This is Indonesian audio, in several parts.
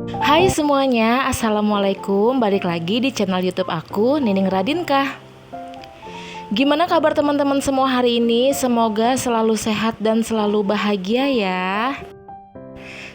Hai semuanya, Assalamualaikum. Balik lagi di channel YouTube aku, Nining Radinka. Gimana kabar teman-teman semua hari ini? Semoga selalu sehat dan selalu bahagia ya.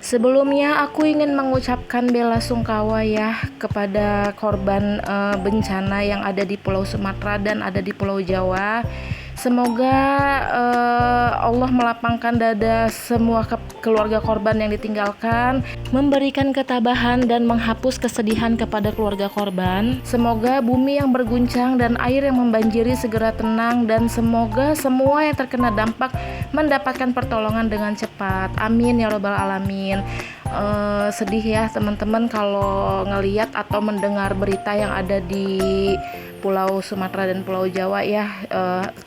Sebelumnya aku ingin mengucapkan bela sungkawa ya kepada korban bencana yang ada di Pulau Sumatera dan ada di Pulau Jawa. Semoga Allah melapangkan dada semua keluarga korban yang ditinggalkan, memberikan ketabahan dan menghapus kesedihan kepada keluarga korban. Semoga bumi yang berguncang dan air yang membanjiri segera tenang, dan semoga semua yang terkena dampak mendapatkan pertolongan dengan cepat. Amin ya robbal alamin. Sedih ya teman-teman kalau ngeliat atau mendengar berita yang ada di Pulau Sumatera dan Pulau Jawa ya.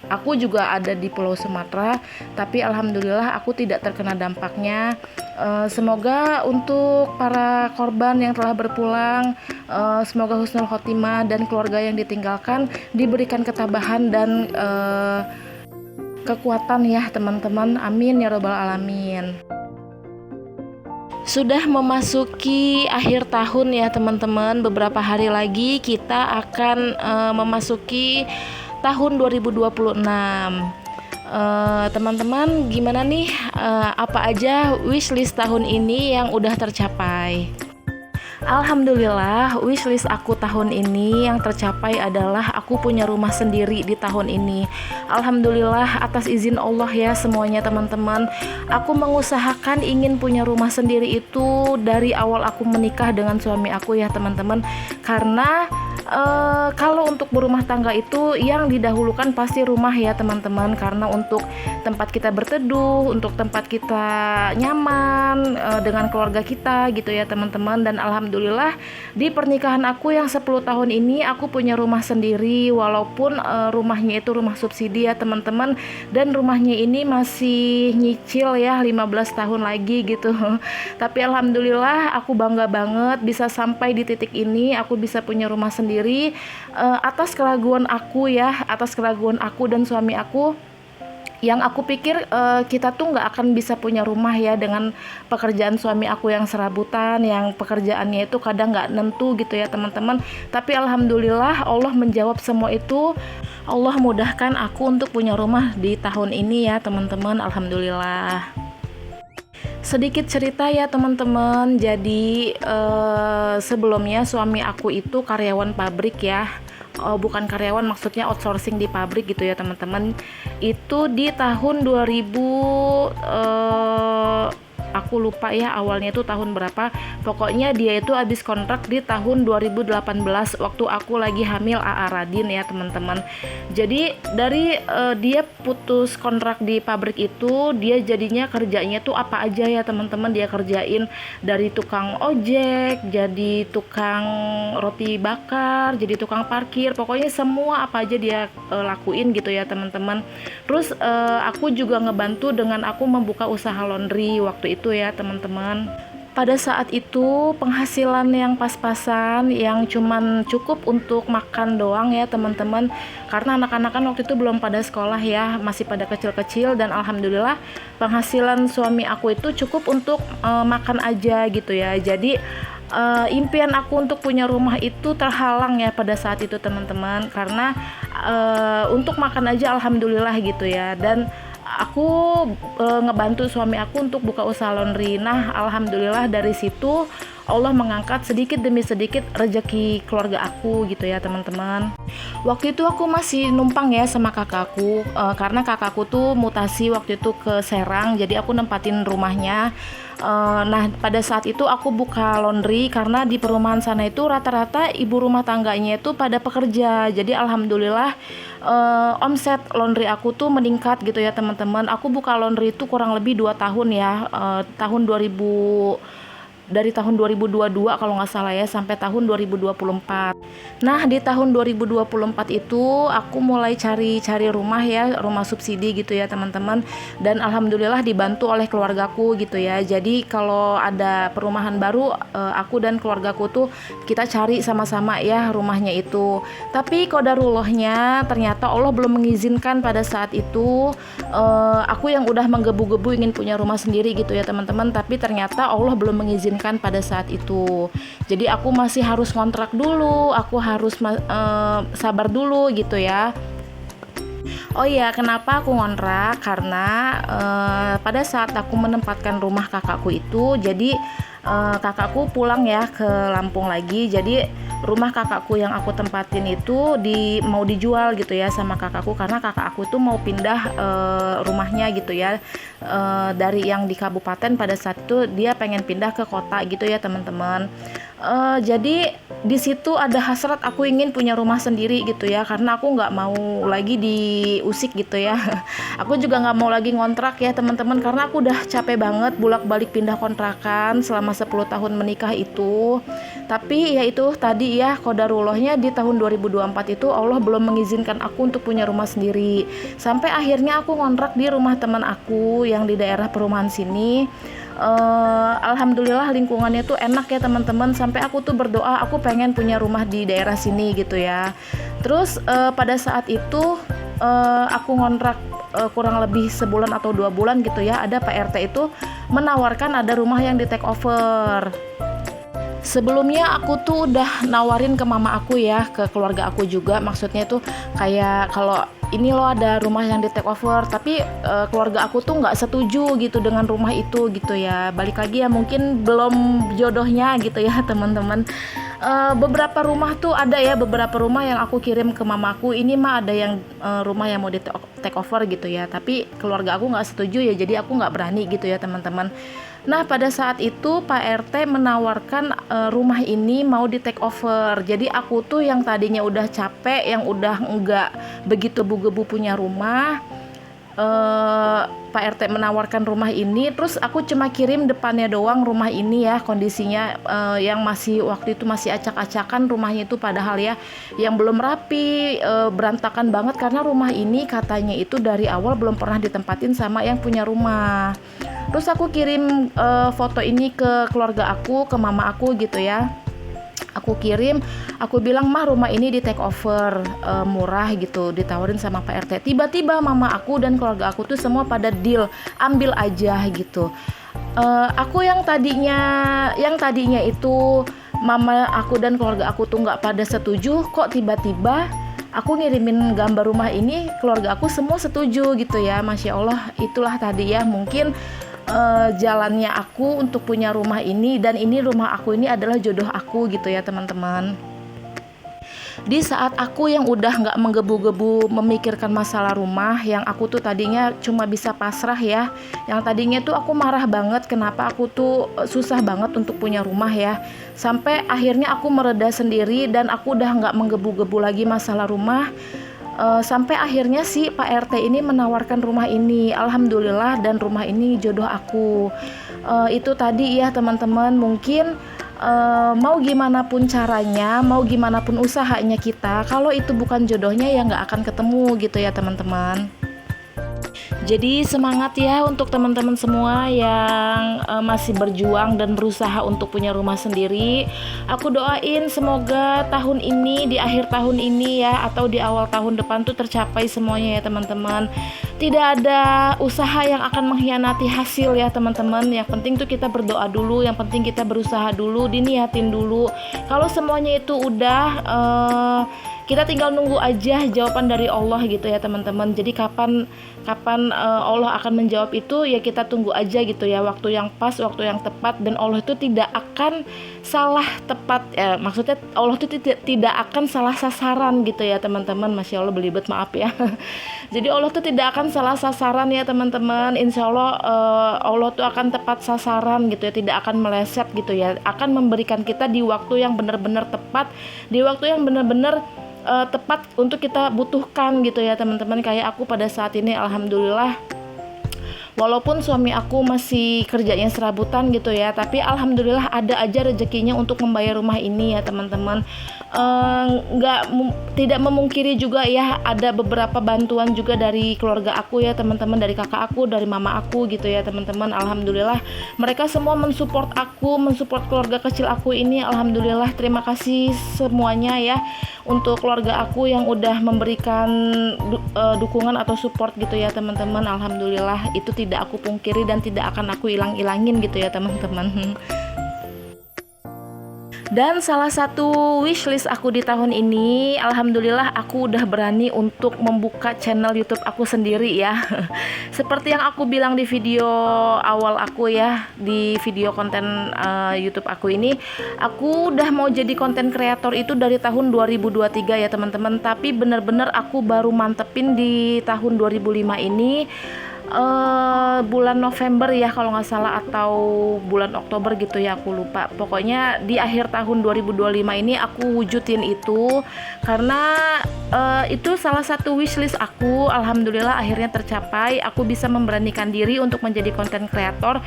Aku juga ada di Pulau Sumatera, tapi alhamdulillah aku tidak terkena dampaknya. Semoga untuk para korban yang telah berpulang, semoga husnul khotimah, dan keluarga yang ditinggalkan diberikan ketabahan dan kekuatan ya teman-teman. Amin ya robbal alamin. Sudah memasuki akhir tahun ya teman-teman. Beberapa hari lagi kita akan memasuki tahun 2026. Teman-teman gimana nih, apa aja wishlist tahun ini yang udah tercapai? Alhamdulillah, wishlist aku tahun ini yang tercapai adalah aku punya rumah sendiri di tahun ini. Alhamdulillah atas izin Allah ya semuanya teman-teman. Aku mengusahakan ingin punya rumah sendiri itu dari awal aku menikah dengan suami aku ya teman-teman. Karena kalau untuk berumah tangga itu yang didahulukan pasti rumah ya teman-teman. Karena untuk tempat kita berteduh, untuk tempat kita nyaman dengan keluarga kita gitu ya teman-teman. Dan alhamdulillah di pernikahan aku yang 10 tahun ini aku punya rumah sendiri, walaupun rumahnya itu rumah subsidi ya teman-teman, dan rumahnya ini masih nyicil ya 15 tahun lagi gitu. Tapi alhamdulillah aku bangga banget bisa sampai di titik ini, aku bisa punya rumah sendiri atas keraguan aku ya, atas keraguan aku dan suami aku. Yang aku pikir kita tuh nggak akan bisa punya rumah ya dengan pekerjaan suami aku yang serabutan, yang pekerjaannya itu kadang nggak nentu gitu ya teman-teman. Tapi alhamdulillah Allah menjawab semua itu. Allah mudahkan aku untuk punya rumah di tahun ini ya teman-teman. Alhamdulillah. Sedikit cerita ya teman-teman. Jadi sebelumnya suami aku itu karyawan pabrik ya. Bukan karyawan, maksudnya outsourcing di pabrik gitu ya teman-teman. Itu di tahun 2000, aku lupa ya awalnya itu tahun berapa. Pokoknya dia itu habis kontrak di tahun 2018 waktu aku lagi hamil AA Radin ya teman-teman. Jadi dari dia putus kontrak di pabrik itu, dia jadinya kerjanya tuh apa aja ya teman-teman dia kerjain. Dari tukang ojek, jadi tukang roti bakar, jadi tukang parkir, pokoknya semua apa aja dia lakuin gitu ya teman-teman. Terus aku juga ngebantu dengan aku membuka usaha laundry waktu itu ya teman-teman. Pada saat itu penghasilan yang pas-pasan, yang cuman cukup untuk makan doang ya teman-teman. Karena anak-anak kan waktu itu belum pada sekolah ya, masih pada kecil-kecil, dan alhamdulillah penghasilan suami aku itu cukup untuk makan aja gitu ya. Jadi impian aku untuk punya rumah itu terhalang ya pada saat itu teman-teman, karena untuk makan aja alhamdulillah gitu ya. Dan aku ngebantu suami aku untuk buka usaha laundry. Nah alhamdulillah dari situ Allah mengangkat sedikit demi sedikit rezeki keluarga aku gitu ya teman-teman. Waktu itu aku masih numpang ya sama kakakku, karena kakakku tuh mutasi waktu itu ke Serang, jadi aku nempatin rumahnya. Nah pada saat itu aku buka laundry karena di perumahan sana itu rata-rata ibu rumah tangganya itu pada pekerja. Jadi alhamdulillah omset laundry aku tuh meningkat gitu ya teman-teman. Aku buka laundry itu kurang lebih 2 tahun ya, dari tahun 2022 kalau nggak salah ya sampai tahun 2024. Nah di tahun 2024 itu aku mulai cari rumah ya, rumah subsidi gitu ya teman-teman. Dan alhamdulillah dibantu oleh keluargaku gitu ya. Jadi kalau ada perumahan baru, aku dan keluargaku tuh kita cari sama-sama ya rumahnya itu. Tapi qadarullahnya ternyata Allah belum mengizinkan pada saat itu. Aku yang udah menggebu-gebu ingin punya rumah sendiri gitu ya teman-teman, tapi ternyata Allah belum mengizinkan kan pada saat itu. Jadi aku masih harus kontrak dulu, aku harus sabar dulu gitu ya. Oh iya, kenapa aku ngontrak? Karena pada saat aku menempatkan rumah kakakku itu, jadi kakakku pulang ya ke Lampung lagi. Jadi rumah kakakku yang aku tempatin itu mau dijual gitu ya sama kakakku, karena kakak aku tuh mau pindah rumahnya gitu ya, dari yang di kabupaten pada saat itu dia pengen pindah ke kota gitu ya teman-teman. Jadi di situ ada hasrat aku ingin punya rumah sendiri gitu ya, karena aku nggak mau lagi diusik gitu ya. Aku juga nggak mau lagi ngontrak ya teman-teman, karena aku udah capek banget bolak-balik pindah kontrakan selama 10 tahun menikah itu. Tapi ya itu tadi ya, qadarullahnya di tahun 2024 itu Allah belum mengizinkan aku untuk punya rumah sendiri. Sampai akhirnya aku ngontrak di rumah teman aku yang di daerah perumahan sini. Alhamdulillah lingkungannya tuh enak ya teman-teman, sampai aku tuh berdoa aku pengen punya rumah di daerah sini gitu ya. Terus pada saat itu aku ngontrak kurang lebih sebulan atau 2 bulan gitu ya, ada Pak RT itu menawarkan ada rumah yang di take over. Sebelumnya aku tuh udah nawarin ke mama aku ya, ke keluarga aku juga, maksudnya tuh kayak kalau ini loh ada rumah yang di take over, tapi keluarga aku tuh nggak setuju gitu dengan rumah itu gitu ya. Balik lagi ya, mungkin belum jodohnya gitu ya teman-teman. Beberapa rumah tuh ada ya, beberapa rumah yang aku kirim ke mamaku, ini mah ada yang rumah yang mau di take over gitu ya, tapi keluarga aku nggak setuju ya, jadi aku nggak berani gitu ya teman-teman. Nah pada saat itu Pak RT menawarkan rumah ini mau di take over. Jadi aku tuh yang tadinya udah capek, yang udah nggak begitu bugebu punya rumah, Pak RT menawarkan rumah ini, terus aku cuma kirim depannya doang rumah ini ya, kondisinya yang masih waktu itu masih acak-acakan rumahnya itu, padahal ya yang belum rapi, berantakan banget, karena rumah ini katanya itu dari awal belum pernah ditempatin sama yang punya rumah. Terus aku kirim foto ini ke keluarga aku, ke mama aku gitu ya. Aku kirim, aku bilang mah rumah ini di take over, murah gitu, ditawarin sama Pak RT. Tiba-tiba mama aku dan keluarga aku tuh semua pada deal, ambil aja gitu. Aku yang tadinya itu mama aku dan keluarga aku tuh nggak pada setuju, kok tiba-tiba aku ngirimin gambar rumah ini, keluarga aku semua setuju gitu ya. Masya Allah, itulah tadi ya mungkin jalannya aku untuk punya rumah ini, dan ini rumah aku ini adalah jodoh aku gitu ya teman-teman. Di saat aku yang udah nggak menggebu-gebu memikirkan masalah rumah, yang aku tuh tadinya cuma bisa pasrah ya, yang tadinya tuh aku marah banget kenapa aku tuh susah banget untuk punya rumah ya, sampai akhirnya aku mereda sendiri dan aku udah nggak menggebu-gebu lagi masalah rumah. Sampai akhirnya si Pak RT ini menawarkan rumah ini, alhamdulillah, dan rumah ini jodoh aku. Itu tadi ya teman-teman, mungkin mau gimana pun caranya, mau gimana pun usahanya kita, kalau itu bukan jodohnya ya nggak akan ketemu gitu ya teman-teman. Jadi semangat ya untuk teman-teman semua yang masih berjuang dan berusaha untuk punya rumah sendiri. Aku doain semoga tahun ini, di akhir tahun ini ya, atau di awal tahun depan tuh tercapai semuanya ya teman-teman. Tidak ada usaha yang akan mengkhianati hasil ya teman-teman. Yang penting tuh kita berdoa dulu, yang penting kita berusaha dulu, diniatin dulu. Kalau semuanya itu udah kita tinggal nunggu aja jawaban dari Allah gitu ya teman-teman. Jadi kapan Allah akan menjawab itu ya kita tunggu aja gitu ya, waktu yang pas, waktu yang tepat, dan Allah itu tidak akan salah tepat ya, maksudnya Allah itu tidak akan salah sasaran gitu ya teman-teman. Masya Allah belibet, maaf ya. Jadi Allah tuh tidak akan salah sasaran ya teman-teman. Insya Allah Allah tuh akan tepat sasaran gitu ya, tidak akan meleset gitu ya, akan memberikan kita di waktu yang benar-benar tepat, di waktu yang benar-benar tepat untuk kita butuhkan gitu ya teman-teman. Kayak aku pada saat ini alhamdulillah, walaupun suami aku masih kerjanya serabutan gitu ya, tapi alhamdulillah ada aja rezekinya untuk membayar rumah ini ya teman-teman. Tidak memungkiri juga ya, ada beberapa bantuan juga dari keluarga aku ya teman-teman, dari kakak aku, dari mama aku gitu ya teman-teman. Alhamdulillah mereka semua mensupport aku, mensupport keluarga kecil aku ini. Alhamdulillah, terima kasih semuanya ya untuk keluarga aku yang udah memberikan dukungan atau support gitu ya teman-teman. Alhamdulillah, itu tidak aku pungkiri dan tidak akan aku hilang-hilangin gitu ya teman-teman. Dan salah satu wishlist aku di tahun ini, alhamdulillah aku udah berani untuk membuka channel YouTube aku sendiri ya. Seperti yang aku bilang di video awal aku ya, di video konten YouTube aku ini, aku udah mau jadi konten kreator itu dari tahun 2023 ya teman-teman. Tapi bener-bener aku baru mantepin di tahun 2005 ini. Bulan November ya kalau nggak salah, atau bulan Oktober gitu ya, aku lupa. Pokoknya di akhir tahun 2025 ini aku wujudin itu, karena itu salah satu wishlist aku. Alhamdulillah akhirnya tercapai. Aku bisa memberanikan diri untuk menjadi konten kreator,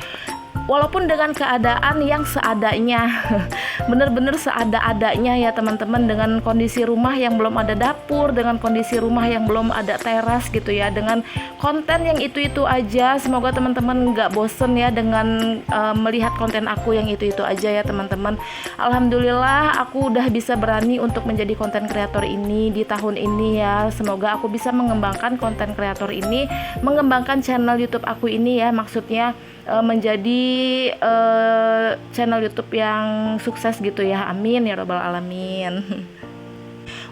walaupun dengan keadaan yang seadanya. Bener-bener seada-adanya ya teman-teman, dengan kondisi rumah yang belum ada dapur, dengan kondisi rumah yang belum ada teras gitu ya, dengan konten yang itu-itu aja. Semoga teman-teman nggak bosen ya dengan melihat konten aku yang itu-itu aja ya teman-teman. Alhamdulillah aku udah bisa berani untuk menjadi konten kreator ini di tahun ini ya. Semoga aku bisa mengembangkan konten kreator ini, mengembangkan channel YouTube aku ini ya, maksudnya menjadi channel YouTube yang sukses gitu ya. Amin ya robbal alamin.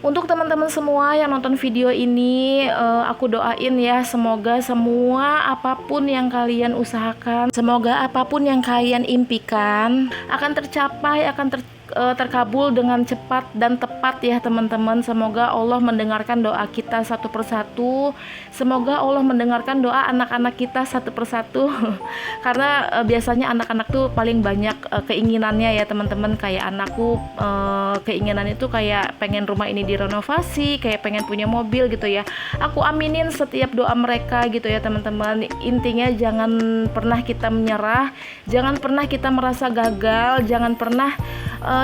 Untuk teman-teman semua yang nonton video ini, aku doain ya, semoga semua apapun yang kalian usahakan, semoga apapun yang kalian impikan akan tercapai, akan terkabul dengan cepat dan tepat ya teman-teman. Semoga Allah mendengarkan doa kita satu persatu. Semoga Allah mendengarkan doa anak-anak kita satu persatu. Karena biasanya anak-anak tuh paling banyak keinginannya ya teman-teman. Kayak anakku keinginan itu kayak pengen rumah ini direnovasi, kayak pengen punya mobil gitu ya. Aku aminin setiap doa mereka gitu ya teman-teman. Intinya jangan pernah kita menyerah, jangan pernah kita merasa gagal, jangan pernah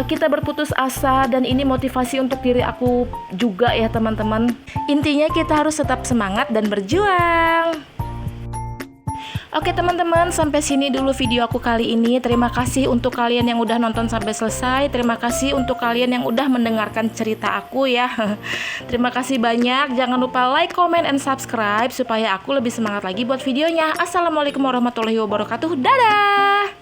kita berputus asa. Dan ini motivasi untuk diri aku juga ya teman-teman. Intinya kita harus tetap semangat dan berjuang. Oke teman-teman, sampai sini dulu video aku kali ini. Terima kasih untuk kalian yang udah nonton sampai selesai. Terima kasih untuk kalian yang udah mendengarkan cerita aku ya. Terima kasih banyak. Jangan lupa like, comment, and subscribe supaya aku lebih semangat lagi buat videonya. Assalamualaikum warahmatullahi wabarakatuh. Dadah.